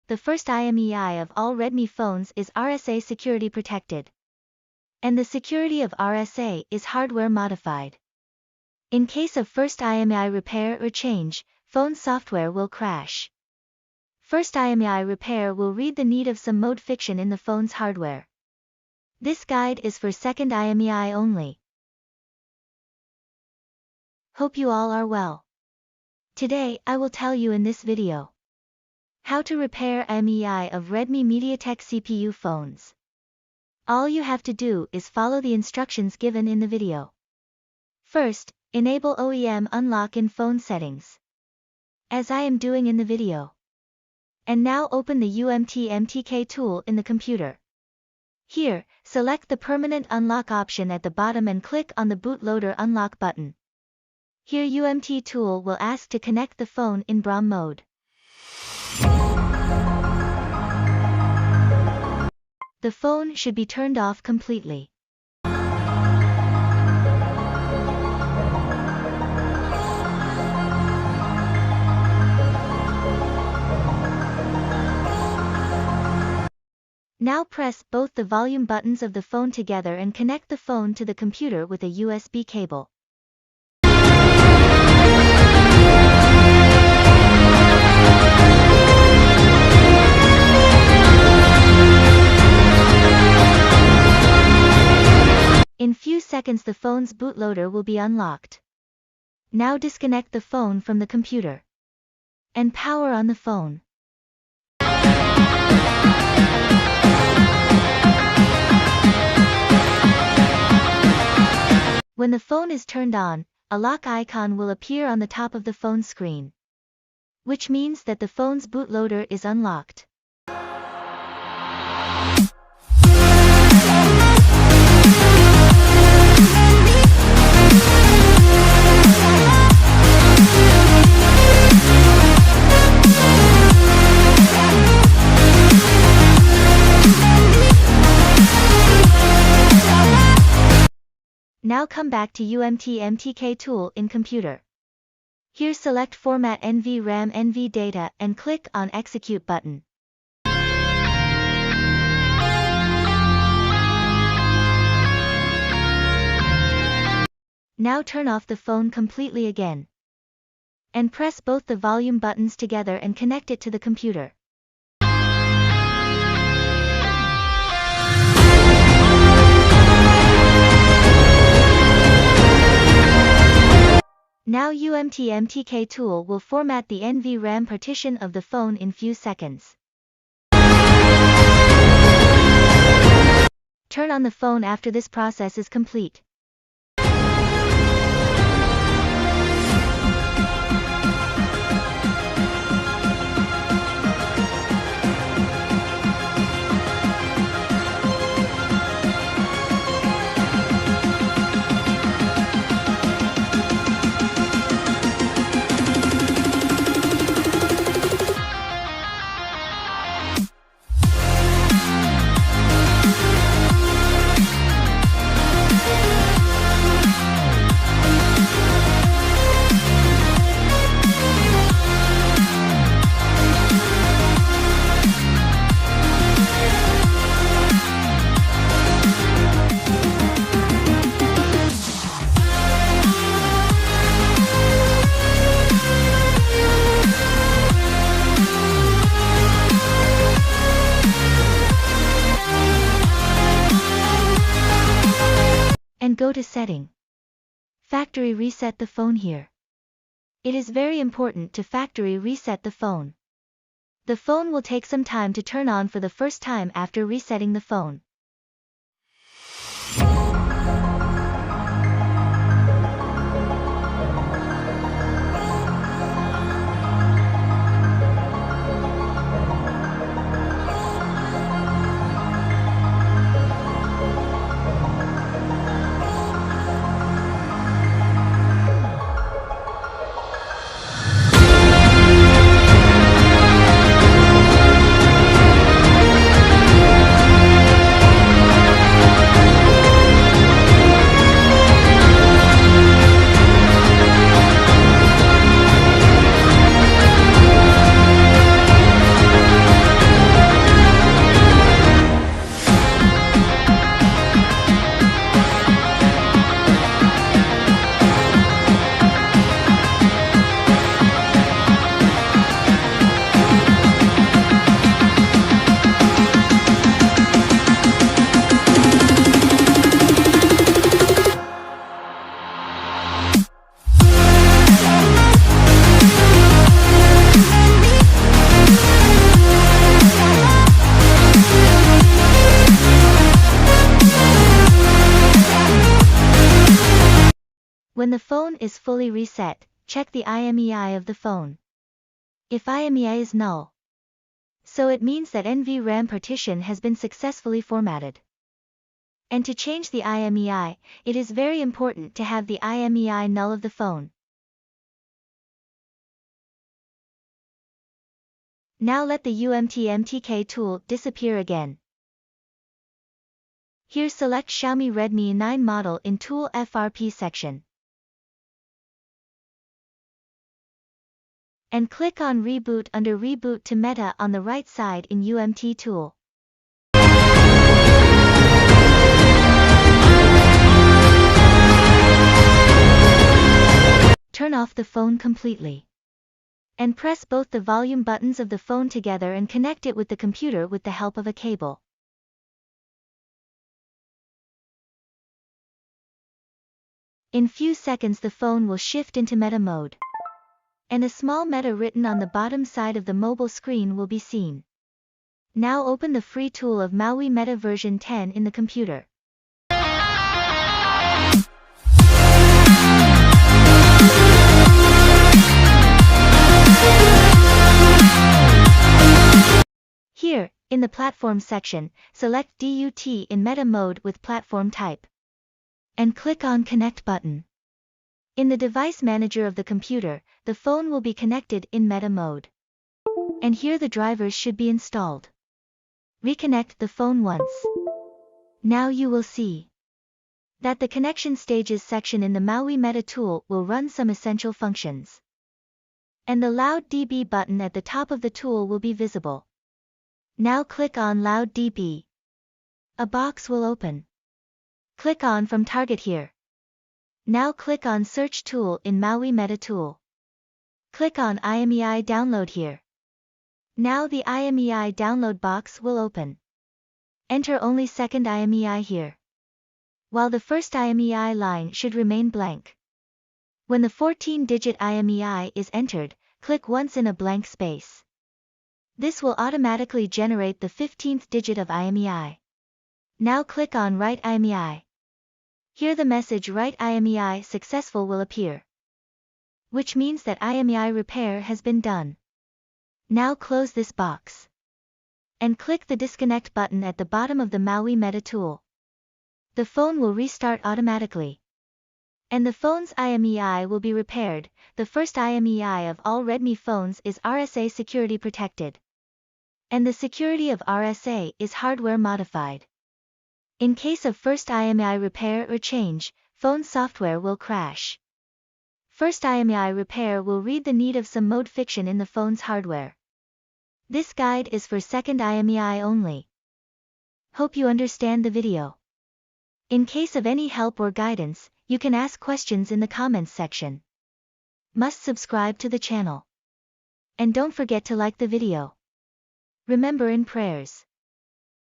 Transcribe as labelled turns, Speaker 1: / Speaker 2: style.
Speaker 1: the first IMEI of all Redmi phones is RSA security protected. And the security of RSA is hardware modified. In case of first IMEI repair or change, phone software will crash. First IMEI repair will read the need of some mode fiction in the phone's hardware. This guide is for second IMEI only. Hope you all are well. Today, I will tell you in this video how to repair IMEI of Redmi MediaTek CPU phones. All you have to do is follow the instructions given in the video. First, enable OEM unlock in phone settings, as I am doing in the video. And now open the UMT MTK tool in the computer. Here, select the permanent unlock option at the bottom and click on the Bootlouder unlock button. Here UMT tool will ask to connect the phone in BROM mode. The phone should be turned off completely. Now press both the volume buttons of the phone together and connect the phone to the computer with a USB cable. In few seconds the phone's bootloader will be unlocked. Now disconnect the phone from the computer and power on the phone. When the phone is turned on, a lock icon will appear on the top of the phone screen, which means that the phone's bootloader is unlocked. Now come back to UMT MTK tool in computer. Here select Format NV RAM NV Data and click on Execute button. Now turn off the phone completely again. And press both the volume buttons together and connect it to the computer. Now UMT MTK tool will format the NV RAM partition of the phone in few seconds. Turn on the phone after this process is complete. And go to Setting. Factory reset the phone here. It is very important to factory reset the phone. The phone will take some time to turn on for the first time after resetting the phone. When the phone is fully reset, check the IMEI of the phone. If IMEI is null, so it means that NVRAM partition has been successfully formatted. And to change the IMEI, it is very important to have the IMEI null of the phone. Now let the UMT MTK tool disappear again. Here select Xiaomi Redmi 9 model in Tool FRP section. And click on Reboot under Reboot to Meta on the right side in UMT tool. Turn off the phone completely. And press both the volume buttons of the phone together and connect it with the computer with the help of a cable. In few seconds the phone will shift into meta mode. And a small meta written on the bottom side of the mobile screen will be seen. Now open the free tool of Maui Meta version 10 in the computer. Here, in the platform section, select DUT in meta mode with platform type. And click on Connect button. In the device manager of the computer, the phone will be connected in meta mode. And here the drivers should be installed. Reconnect the phone once. Now you will see that the connection stages section in the Maui Meta tool will run some essential functions. And the Loud DB button at the top of the tool will be visible. Now click on Loud DB. A box will open. Click on From Target here. Now click on Search tool in Maui Meta tool. Click on IMEI download here. Now the IMEI download box will open. Enter only second IMEI here, while the first IMEI line should remain blank. When the 14-digit IMEI is entered, click once in a blank space. This will automatically generate the 15th digit of IMEI. Now click on Write IMEI. Here the message Write IMEI successful will appear, which means that IMEI repair has been done. Now close this box. And click the Disconnect button at the bottom of the Maui Meta tool. The phone will restart automatically. And the phone's IMEI will be repaired. The first IMEI of all Redmi phones is RSA security protected. And the security of RSA is hardware modified. In case of first IMEI repair or change, phone software will crash. First IMEI repair will read the need of some mode fiction in the phone's hardware. This guide is for second IMEI only. Hope you understand the video. In case of any help or guidance, you can ask questions in the comments section. Must subscribe to the channel. And don't forget to like the video. Remember in prayers.